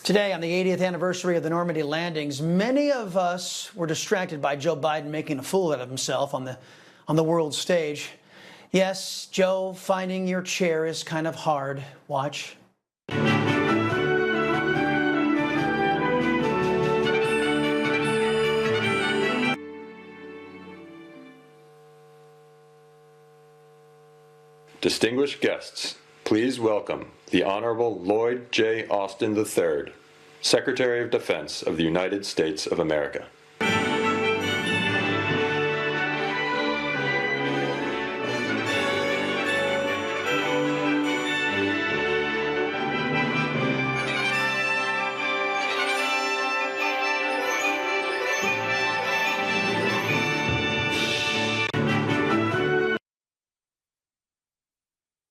Today, on the 80th anniversary of the Normandy landings, many of us were distracted by Joe Biden making a fool out of himself on the world stage. Yes, Joe, finding your chair is kind of hard. Watch. Distinguished guests, please welcome the Honorable Lloyd J. Austin III, Secretary of Defense of the United States of America.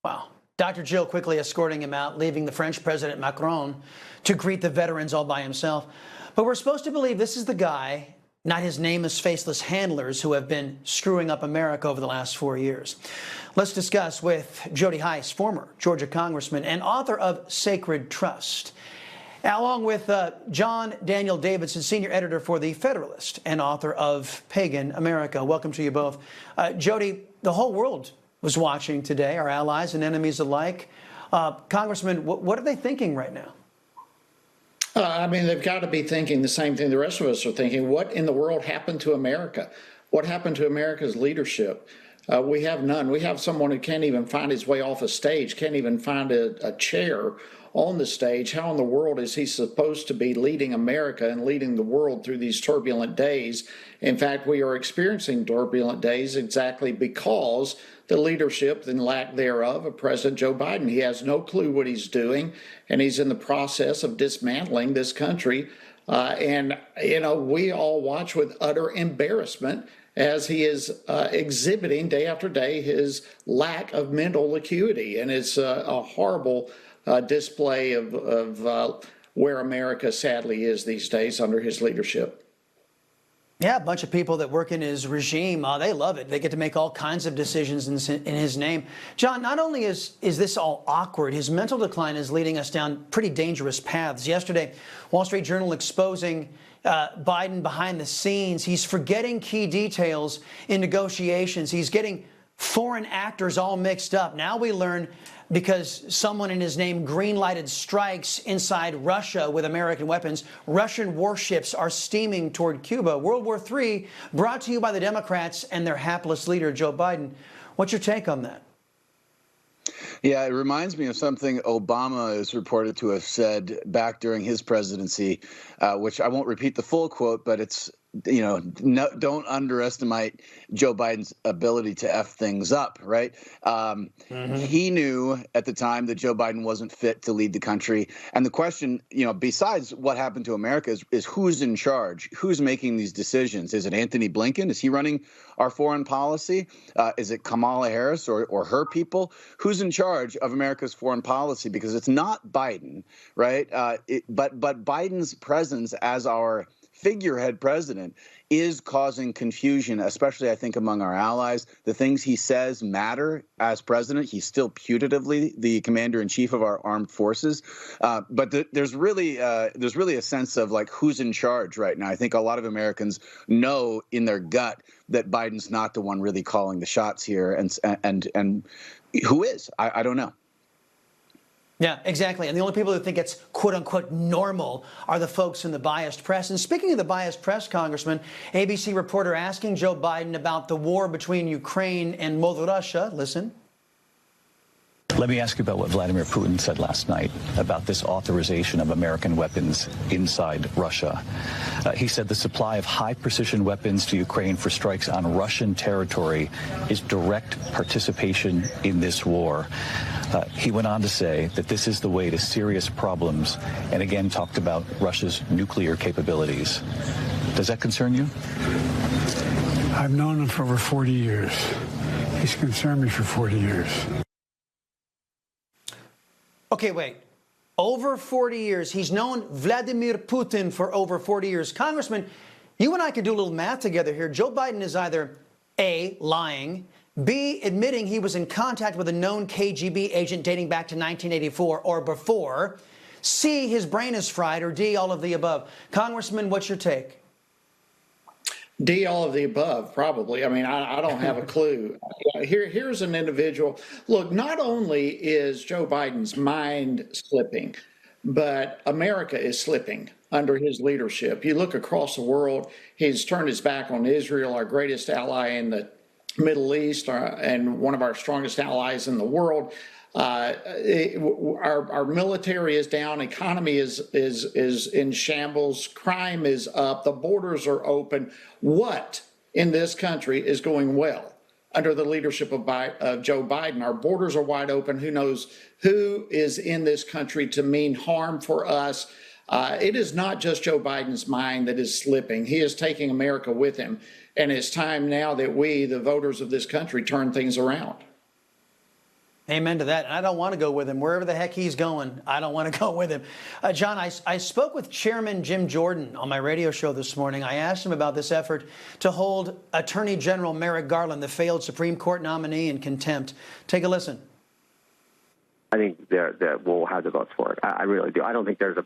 Wow. Dr. Jill quickly escorting him out, leaving the French President Macron to greet the veterans all by himself. But we're supposed to believe this is the guy, not his nameless, faceless handlers who have been screwing up America over the last 4 years. Let's discuss with Jody Hice, former Georgia congressman and author of Sacred Trust, along with John Daniel Davidson, senior editor for The Federalist and author of Pagan America. Welcome to you both. Jody, the whole world was watching today, our allies and enemies alike. Congressman, what are they thinking right now? I mean, they've got to be thinking the same thing the rest of us are thinking. What in the world happened to America? What happened to America's leadership? We have none. We have someone who can't even find his way off a stage, can't even find a chair on the stage. How in the world is he supposed to be leading America and leading the world through these turbulent days? In fact, we are experiencing turbulent days exactly because the leadership and lack thereof of President Joe Biden. He has no clue what he's doing, and he's in the process of dismantling this country. We all watch with utter embarrassment as he is exhibiting day after day his lack of mental acuity. And it's a horrible display of where America sadly is these days under his leadership. Yeah, a bunch of people that work in his regime, they love it. They get to make all kinds of decisions in his name. John, not only is this all awkward, his mental decline is leading us down pretty dangerous paths. Yesterday, Wall Street Journal exposing Biden behind the scenes. He's forgetting key details in negotiations. He's getting foreign actors all mixed up. Now we learn because someone in his name green-lighted strikes inside Russia with American weapons. Russian warships are steaming toward Cuba. World War III brought to you by the Democrats and their hapless leader, Joe Biden. What's your take on that? Yeah, it reminds me of something Obama is reported to have said back during his presidency, which I won't repeat the full quote, but it's, don't underestimate Joe Biden's ability to F things up, right? He knew at the time that Joe Biden wasn't fit to lead the country. And the question, besides what happened to America is who's in charge? Who's making these decisions? Is it Anthony Blinken? Is he running our foreign policy? Is it Kamala Harris or her people? Who's in charge of America's foreign policy? Because it's not Biden, right? But Biden's presence as our figurehead president is causing confusion, especially, I think, among our allies. The things he says matter as president. He's still putatively the commander in chief of our armed forces. But there's really a sense of like who's in charge right now. I think a lot of Americans know in their gut that Biden's not the one really calling the shots here. And who is? I don't know. Yeah, exactly. And the only people who think it's quote unquote normal are the folks in the biased press. And speaking of the biased press, Congressman, ABC reporter asking Joe Biden about the war between Ukraine and Mother Russia. Listen. Let me ask you about what Vladimir Putin said last night about this authorization of American weapons inside Russia. He said the supply of high-precision weapons to Ukraine for strikes on Russian territory is direct participation in this war. He went on to say that this is the way to serious problems and again talked about Russia's nuclear capabilities. Does that concern you? I've known him for over 40 years. He's concerned me for 40 years. Okay, wait. Over 40 years. He's known Vladimir Putin for over 40 years. Congressman, you and I could do a little math together here. Joe Biden is either A, lying, B, admitting he was in contact with a known KGB agent dating back to 1984 or before, C, his brain is fried, or D, all of the above? Congressman, what's your take? D, all of the above, probably. I mean, I don't have a clue. Here's an individual. Look, not only is Joe Biden's mind slipping, but America is slipping under his leadership. You look across the world, he's turned his back on Israel, our greatest ally in the Middle East, and one of our strongest allies in the world. Our military is down, economy is in shambles, crime is up, the borders are open. What in this country is going well under the leadership of Joe Biden? Our borders are wide open. Who knows who is in this country to mean harm for us? It is not just Joe Biden's mind that is slipping. He is taking America with him. And it's time now that we, the voters of this country, turn things around. Amen to that. I don't want to go with him. Wherever the heck he's going, I don't want to go with him. John, I spoke with Chairman Jim Jordan on my radio show this morning. I asked him about this effort to hold Attorney General Merrick Garland, the failed Supreme Court nominee, in contempt. Take a listen. I think that we'll have the votes for it. I really do. I don't think there's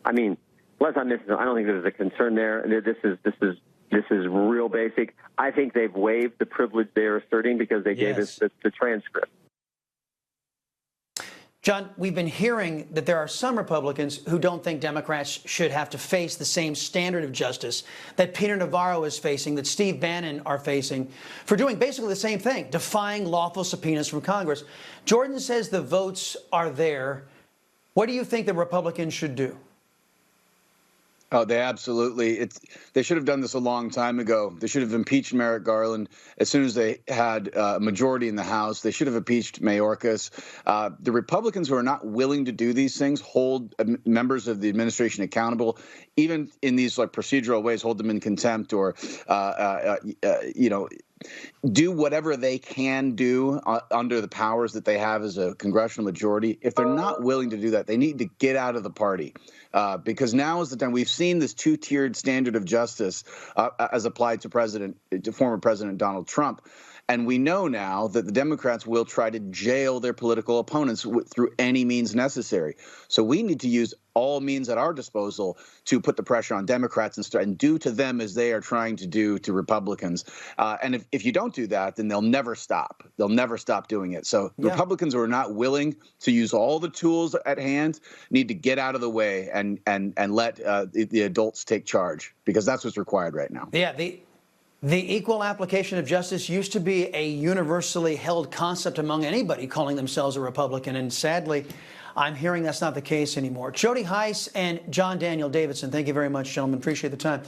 unless I'm missing, I don't think there's a concern there. This is real basic. I think they've waived the privilege they're asserting because they gave us the transcript. John, we've been hearing that there are some Republicans who don't think Democrats should have to face the same standard of justice that Peter Navarro is facing, that Steve Bannon are facing, for doing basically the same thing, defying lawful subpoenas from Congress. Jordan says the votes are there. What do you think the Republicans should do? Oh, they absolutely. They should have done this a long time ago. They should have impeached Merrick Garland as soon as they had a majority in the House. They should have impeached Mayorkas. The Republicans who are not willing to do these things hold members of the administration accountable, even in these procedural ways, hold them in contempt or, do whatever they can do under the powers that they have as a congressional majority. If they're not willing to do that, they need to get out of the party because now is the time. We've seen this two-tiered standard of justice as applied to former President Donald Trump. And we know now that the Democrats will try to jail their political opponents through any means necessary. So we need to use all means at our disposal to put the pressure on Democrats and do to them as they are trying to do to Republicans. And if you don't do that, then they'll never stop. They'll never stop doing it. So Republicans who are not willing to use all the tools at hand need to get out of the way and let the adults take charge, because that's what's required right now. Yeah, the equal application of justice used to be a universally held concept among anybody calling themselves a Republican, and sadly, I'm hearing that's not the case anymore. Jody Hice and John Daniel Davidson, thank you very much, gentlemen. Appreciate the time.